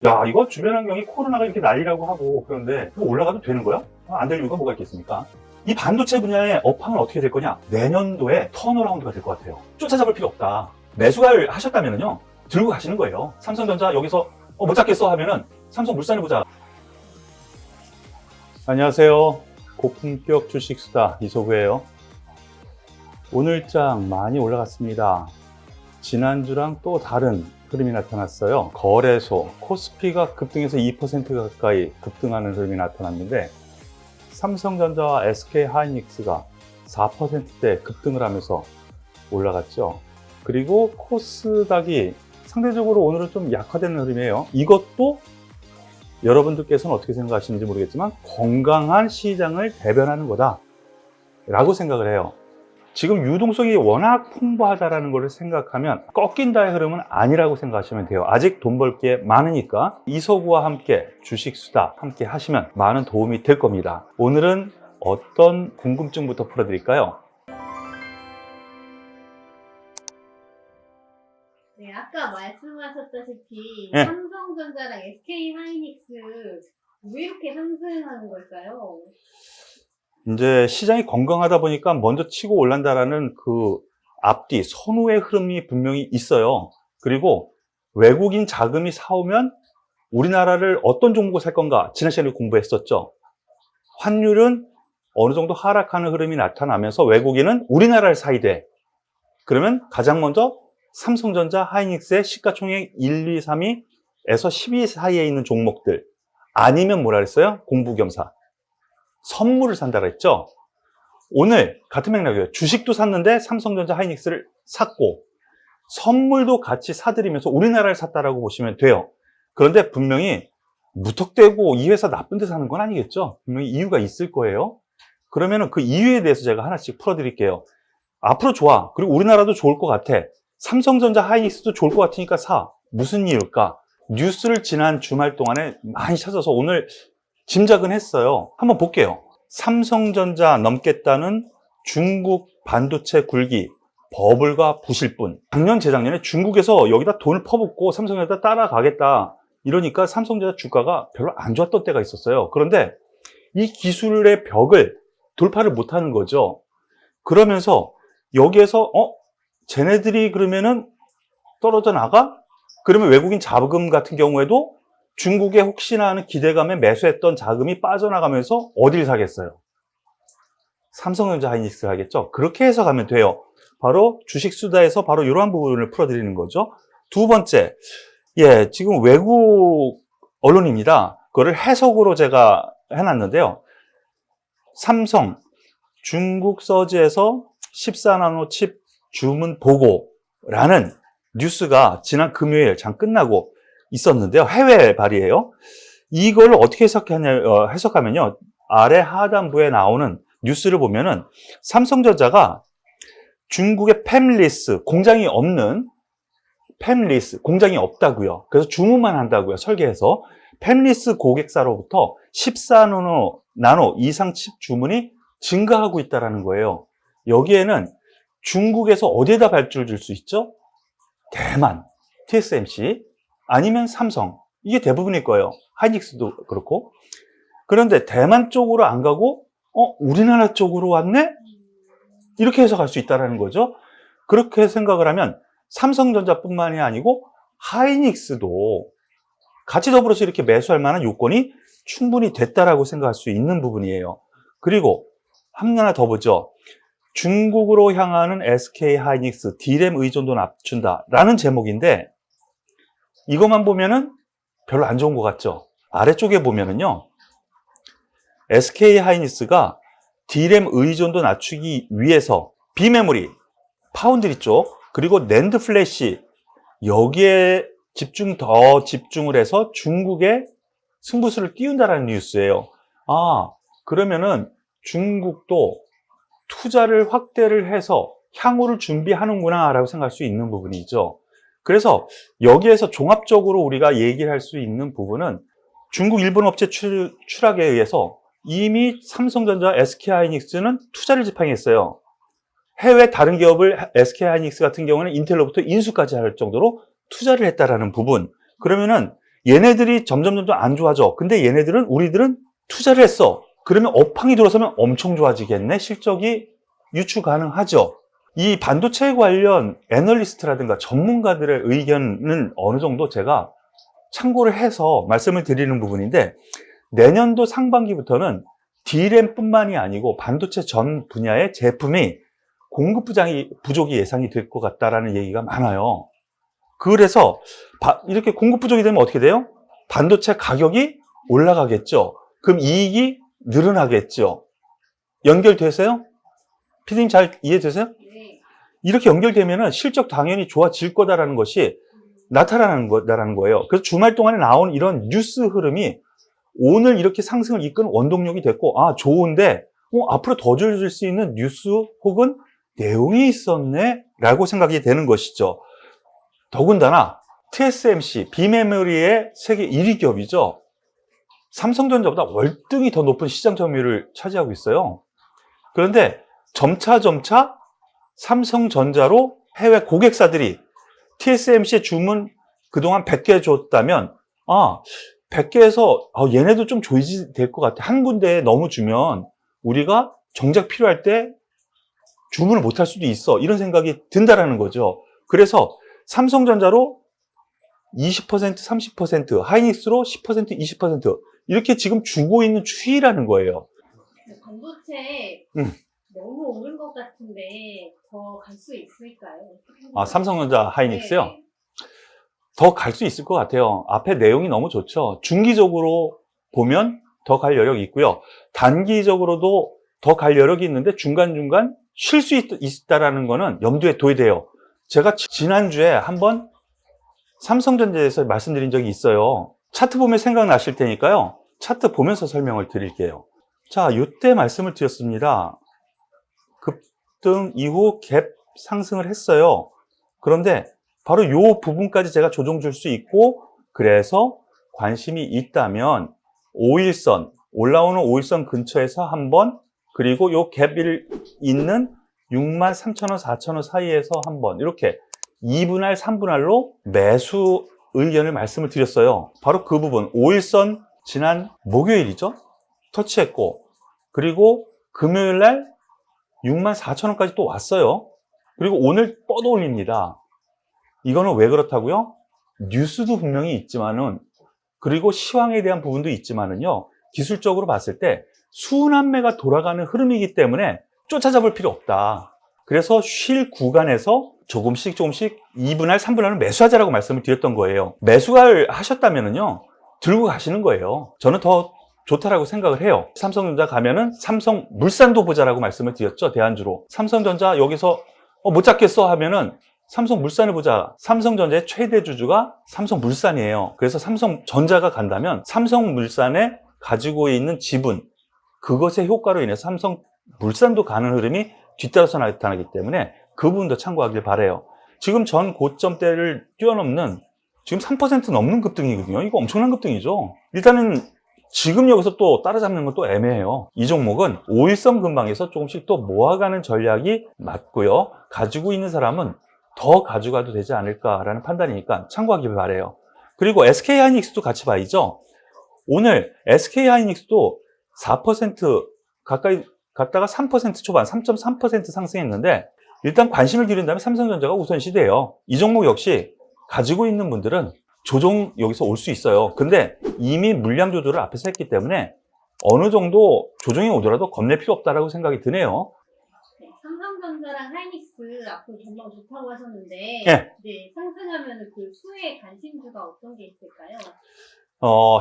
야, 이거 주변 환경이 코로나가 이렇게 난리라고 하고 그런데 이거 올라가도 되는 거야? 안 될 이유가 뭐가 있겠습니까? 이 반도체 분야의 업황은 어떻게 될 거냐? 내년도에 턴어라운드가 될 것 같아요. 쫓아잡을 필요 없다. 매수를 하셨다면요, 들고 가시는 거예요. 삼성전자 여기서 못 잡겠어 하면은 삼성물산을 보자. 안녕하세요. 고품격 주식수다 이소구예요. 오늘장 많이 올라갔습니다. 지난주랑 또 다른 흐름이 나타났어요. 거래소, 코스피가 급등해서 2% 가까이 급등하는 흐름이 나타났는데 삼성전자와 SK하이닉스가 4%대 급등을 하면서 올라갔죠. 그리고 코스닥이 상대적으로 오늘은 좀 약화되는 흐름이에요. 이것도 여러분들께서는 어떻게 생각하시는지 모르겠지만 건강한 시장을 대변하는 거다 라고 생각을 해요. 지금 유동성이 워낙 풍부하다라는 것을 생각하면 꺾인다의 흐름은 아니라고 생각하시면 돼요. 아직 돈 벌 게 많으니까 이서구와 함께 주식수다 함께 하시면 많은 도움이 될 겁니다. 오늘은 어떤 궁금증부터 풀어드릴까요? 네, 아까 말씀하셨다시피 네. 삼성전자랑 SK하이닉스 왜 이렇게 상승하는 걸까요? 이제 시장이 건강하다 보니까 먼저 치고 올란다라는 그 앞뒤 선후의 흐름이 분명히 있어요. 그리고 외국인 자금이 사오면 우리나라를 어떤 종목을 살 건가 지난 시간에 공부했었죠. 환율은 어느 정도 하락하는 흐름이 나타나면서 외국인은 우리나라를 사야 돼. 그러면 가장 먼저 삼성전자, 하이닉스의 시가총액 1, 2, 3위에서 10위 사이에 있는 종목들, 아니면 뭐라 그랬어요? 공부겸사 선물을 산다고 했죠. 오늘 같은 맥락이에요. 주식도 샀는데 삼성전자, 하이닉스를 샀고 선물도 같이 사드리면서 우리나라를 샀다라고 보시면 돼요. 그런데 분명히 무턱대고 이 회사 나쁜 데 사는 건 아니겠죠. 분명히 이유가 있을 거예요. 그러면 그 이유에 대해서 제가 하나씩 풀어드릴게요. 앞으로 좋아. 그리고 우리나라도 좋을 것 같아. 삼성전자, 하이닉스도 좋을 것 같으니까 사. 무슨 이유일까? 뉴스를 지난 주말 동안에 많이 찾아서 오늘 짐작은 했어요. 한번 볼게요. 삼성전자 넘겠다는 중국 반도체 굴기, 버블과 부실분. 작년, 재작년에 중국에서 여기다 돈을 퍼붓고 삼성전자 따라가겠다. 이러니까 삼성전자 주가가 별로 안 좋았던 때가 있었어요. 그런데 이 기술의 벽을 돌파를 못하는 거죠. 그러면서 여기에서 쟤네들이 그러면은 떨어져 나가? 그러면 외국인 자금 같은 경우에도 중국에 혹시나 하는 기대감에 매수했던 자금이 빠져나가면서 어딜 사겠어요? 삼성전자, 하이닉스 하겠죠? 그렇게 해서 가면 돼요. 바로 주식수다에서 바로 이러한 부분을 풀어드리는 거죠. 두 번째, 지금 외국 언론입니다. 그거를 해석으로 제가 해놨는데요. 삼성, 중국 서지에서 14나노 칩 주문 보고라는 뉴스가 지난 금요일 장 끝나고 있었는데요. 해외 발이에요. 이걸 어떻게 해석하면요. 아래 하단부에 나오는 뉴스를 보면은 삼성전자가 중국의 팹리스 공장이 없는 팹리스 공장이 없다고요. 그래서 주문만 한다고요. 설계해서 팹리스 고객사로부터 14나노 이상 칩 주문이 증가하고 있다는 거예요. 여기에는 중국에서 어디에다 발주를 줄 수 있죠? 대만, TSMC, 아니면 삼성. 이게 대부분일 거예요. 하이닉스도 그렇고. 그런데 대만 쪽으로 안 가고 우리나라 쪽으로 왔네? 이렇게 해석할 수 있다는 거죠. 그렇게 생각을 하면 삼성전자뿐만이 아니고 하이닉스도 같이 더불어서 이렇게 매수할 만한 요건이 충분히 됐다라고 생각할 수 있는 부분이에요. 그리고 하나 더 보죠. 중국으로 향하는 SK하이닉스 D램 의존도 낮춘다라는 제목인데 이것만 보면은 별로 안 좋은 것 같죠. 아래쪽에 보면은요, SK하이닉스가 D램 의존도 낮추기 위해서 비메모리, 파운드리 쪽, 그리고 낸드 플래시 여기에 더 집중을 해서 중국에 승부수를 띄운다라는 뉴스예요. 그러면은 중국도 투자를 확대를 해서 향후를 준비하는구나 라고 생각할 수 있는 부분이죠. 그래서 여기에서 종합적으로 우리가 얘기를 할 수 있는 부분은 중국 일본 업체 추락에 의해서 이미 삼성전자, SK하이닉스는 투자를 지팡이했어요. 해외 다른 기업을 SK하이닉스 같은 경우는 인텔로부터 인수까지 할 정도로 투자를 했다라는 부분. 그러면은 얘네들이 점점 안 좋아져. 근데 우리들은 투자를 했어. 그러면 업황이 들어서면 엄청 좋아지겠네. 실적이 유추 가능하죠. 이 반도체 관련 애널리스트라든가 전문가들의 의견은 어느 정도 제가 참고를 해서 말씀을 드리는 부분인데, 내년도 상반기부터는 D램뿐만이 아니고 반도체 전 분야의 제품이 공급 부족이 예상이 될 것 같다라는 얘기가 많아요. 그래서 이렇게 공급 부족이 되면 어떻게 돼요? 반도체 가격이 올라가겠죠. 그럼 이익이 늘어나겠죠. 연결되세요? 피디님 잘 이해되세요? 네. 이렇게 연결되면 실적 당연히 좋아질 거다라는 것이 나타나는 거예요. 그래서 주말 동안에 나온 이런 뉴스 흐름이 오늘 이렇게 상승을 이끄는 원동력이 됐고, 좋은데 앞으로 더 줄일 수 있는 뉴스 혹은 내용이 있었네 라고 생각이 되는 것이죠. 더군다나 TSMC 비메모리의 세계 1위 기업이죠. 삼성전자보다 월등히 더 높은 시장 점유율을 차지하고 있어요. 그런데 점차 삼성전자로 해외 고객사들이 TSMC의 주문 그동안 100개 줬다면 100개에서 얘네도 좀 조이지 될 것 같아. 한 군데에 너무 주면 우리가 정작 필요할 때 주문을 못할 수도 있어. 이런 생각이 든다라는 거죠. 그래서 삼성전자로 20%, 30%, 하이닉스로 10%, 20% 이렇게 지금 주고 있는 추이라는 거예요. 반도체 너무 오른 것 같은데 더 갈 수 있을까요? 삼성전자 하이닉스요? 네. 더 갈 수 있을 것 같아요. 앞에 내용이 너무 좋죠. 중기적으로 보면 더 갈 여력이 있고요. 단기적으로도 더 갈 여력이 있는데 중간중간 쉴 수 있다라는 거는 염두에 둬야 돼요. 제가 지난주에 한번 삼성전자에서 말씀드린 적이 있어요. 차트 보면 생각나실 테니까요. 차트 보면서 설명을 드릴게요. 자, 이때 말씀을 드렸습니다. 급등 이후 갭 상승을 했어요. 그런데 바로 이 부분까지 제가 조정 줄 수 있고, 그래서 관심이 있다면 5일선, 올라오는 5일선 근처에서 한번, 그리고 이 갭이 있는 63,000원, 4,000원 사이에서 한번 이렇게 2분할, 3분할로 매수 의견을 말씀을 드렸어요. 바로 그 부분, 5일선 지난 목요일이죠? 터치했고, 그리고 금요일날 64,000원까지 또 왔어요. 그리고 오늘 뻗어올립니다. 이거는 왜 그렇다고요? 뉴스도 분명히 있지만은, 그리고 시황에 대한 부분도 있지만은요, 기술적으로 봤을 때 순환매가 돌아가는 흐름이기 때문에 쫓아잡을 필요 없다. 그래서 쉴 구간에서 조금씩 2분할, 3분할을 매수하자라고 말씀을 드렸던 거예요. 매수를 하셨다면은요, 들고 가시는 거예요. 저는 더 좋다라고 생각을 해요. 삼성전자 가면은 삼성물산도 보자라고 말씀을 드렸죠. 대안주로. 삼성전자 여기서 못 잡겠어 하면은 삼성물산을 보자. 삼성전자의 최대 주주가 삼성물산이에요. 그래서 삼성전자가 간다면 삼성물산에 가지고 있는 지분, 그것의 효과로 인해서 삼성물산도 가는 흐름이 뒤따라서 나타나기 때문에 그 부분도 참고하길 바라요. 지금 전 고점대를 뛰어넘는 지금 3% 넘는 급등이거든요. 이거 엄청난 급등이죠. 일단은 지금 여기서 또 따라잡는 건 또 애매해요. 이 종목은 5일선 근방에서 조금씩 또 모아가는 전략이 맞고요. 가지고 있는 사람은 더 가져가도 되지 않을까라는 판단이니까 참고하길 바라요. 그리고 SK하이닉스도 같이 봐야죠. 오늘 SK하이닉스도 4% 가까이 갔다가 3% 초반, 3.3% 상승했는데, 일단 관심을 기른다면 삼성전자가 우선시돼요. 이 종목 역시 가지고 있는 분들은 조정 여기서 올 수 있어요. 근데 이미 물량 조절을 앞에서 했기 때문에 어느 정도 조정이 오더라도 겁낼 필요 없다라고 생각이 드네요. 네, 삼성전자랑 하이닉스 앞으로 전망 좋다고 하셨는데, 네. 상승하면 그 수혜 관심주가 어떤 게 있을까요?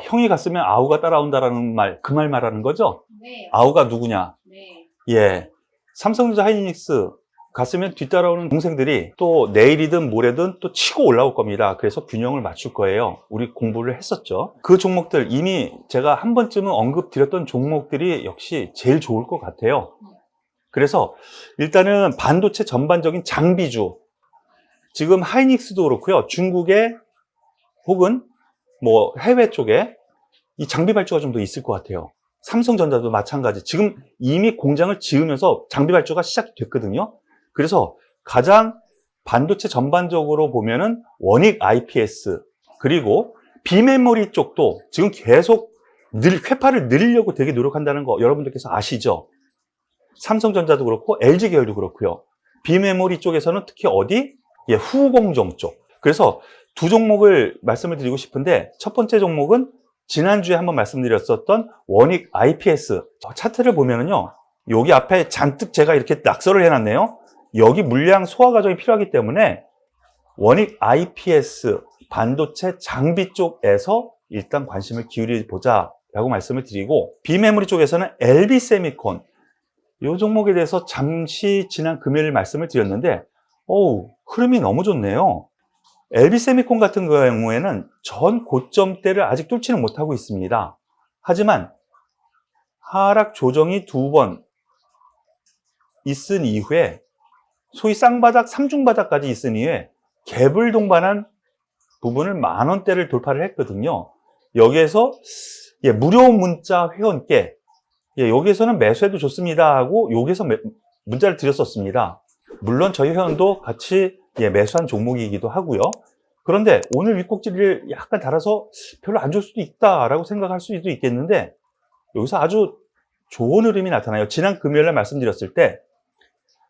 형이 갔으면 아우가 따라온다라는 말, 그 말 말하는 거죠? 네. 아우가 누구냐? 네. 예. 삼성전자 하이닉스 갔으면 뒤따라오는 동생들이 또 내일이든 모레든 또 치고 올라올 겁니다. 그래서 균형을 맞출 거예요. 우리 공부를 했었죠. 그 종목들 이미 제가 한 번쯤은 언급드렸던 종목들이 역시 제일 좋을 것 같아요. 그래서 일단은 반도체 전반적인 장비주, 지금 하이닉스도 그렇고요. 중국의 혹은 뭐 해외 쪽에 이 장비 발주가 좀 더 있을 것 같아요. 삼성전자도 마찬가지. 지금 이미 공장을 지으면서 장비 발주가 시작이 됐거든요. 그래서 가장 반도체 전반적으로 보면은 원익 IPS, 그리고 비메모리 쪽도 지금 계속 쾌파를 늘리려고 되게 노력한다는 거 여러분들께서 아시죠? 삼성전자도 그렇고 LG 계열도 그렇고요. 비메모리 쪽에서는 특히 어디? 예, 후공정 쪽. 그래서 두 종목을 말씀을 드리고 싶은데 첫 번째 종목은 지난주에 한번 말씀드렸었던 원익 IPS. 차트를 보면은요. 여기 앞에 잔뜩 제가 이렇게 낙서를 해놨네요. 여기 물량 소화 과정이 필요하기 때문에 원익 IPS 반도체 장비 쪽에서 일단 관심을 기울여 보자 라고 말씀을 드리고, 비메모리 쪽에서는 LB세미콘, 이 종목에 대해서 잠시 지난 금요일 말씀을 드렸는데 흐름이 너무 좋네요. LB세미콘 같은 경우에는 전 고점대를 아직 뚫지는 못하고 있습니다. 하지만 하락 조정이 2번 있은 이후에, 소위 쌍바닥, 삼중바닥까지 있은 이후에 갭을 동반한 부분을 10,000원대를 돌파를 했거든요. 여기에서 무료 문자 회원께 여기에서는 매수해도 좋습니다 하고 여기에서 문자를 드렸었습니다. 물론 저희 회원도 같이 매수한 종목이기도 하고요. 그런데 오늘 윗꼭지를 약간 달아서 별로 안 좋을 수도 있다라고 생각할 수도 있겠는데, 여기서 아주 좋은 흐름이 나타나요. 지난 금요일에 말씀드렸을 때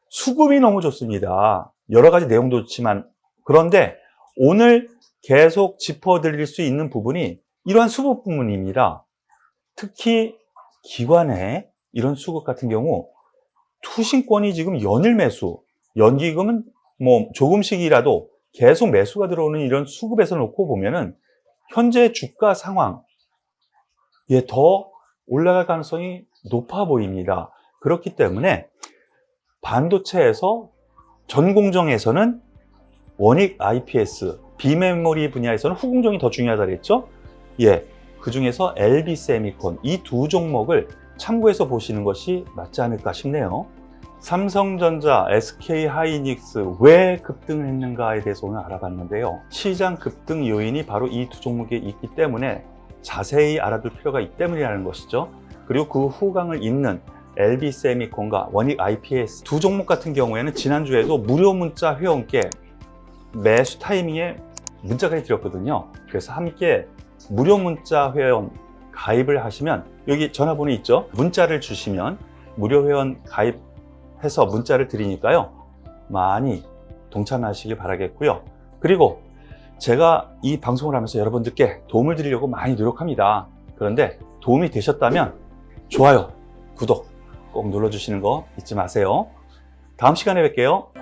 수급이 너무 좋습니다. 여러 가지 내용도 좋지만, 그런데 오늘 계속 짚어드릴 수 있는 부분이 이러한 수급 부분입니다. 특히 기관의 이런 수급 같은 경우 투신권이 지금 연일 매수, 연기금은 뭐 조금씩이라도 계속 매수가 들어오는 이런 수급에서 놓고 보면은 현재 주가 상황 더 올라갈 가능성이 높아 보입니다. 그렇기 때문에 반도체에서 전공정에서는 원익 IPS, 비메모리 분야에서는 후공정이 더 중요하다 그랬죠? 그 중에서 LB세미콘, 이 두 종목을 참고해서 보시는 것이 맞지 않을까 싶네요. 삼성전자, SK하이닉스 왜 급등을 했는가에 대해서 오늘 알아봤는데요. 시장 급등 요인이 바로 이 두 종목에 있기 때문에 자세히 알아둘 필요가 있기 때문이라는 것이죠. 그리고 그 후광을 잇는 LB세미콘과 원익 IPS 두 종목 같은 경우에는 지난주에도 무료 문자 회원께 매수 타이밍에 문자까지 드렸거든요. 그래서 함께 무료 문자 회원 가입을 하시면 여기 전화번호 있죠? 문자를 주시면 무료 회원 가입해서 문자를 드리니까요. 많이 동참하시길 바라겠고요. 그리고 제가 이 방송을 하면서 여러분들께 도움을 드리려고 많이 노력합니다. 그런데 도움이 되셨다면 좋아요, 구독 꼭 눌러주시는 거 잊지 마세요. 다음 시간에 뵐게요.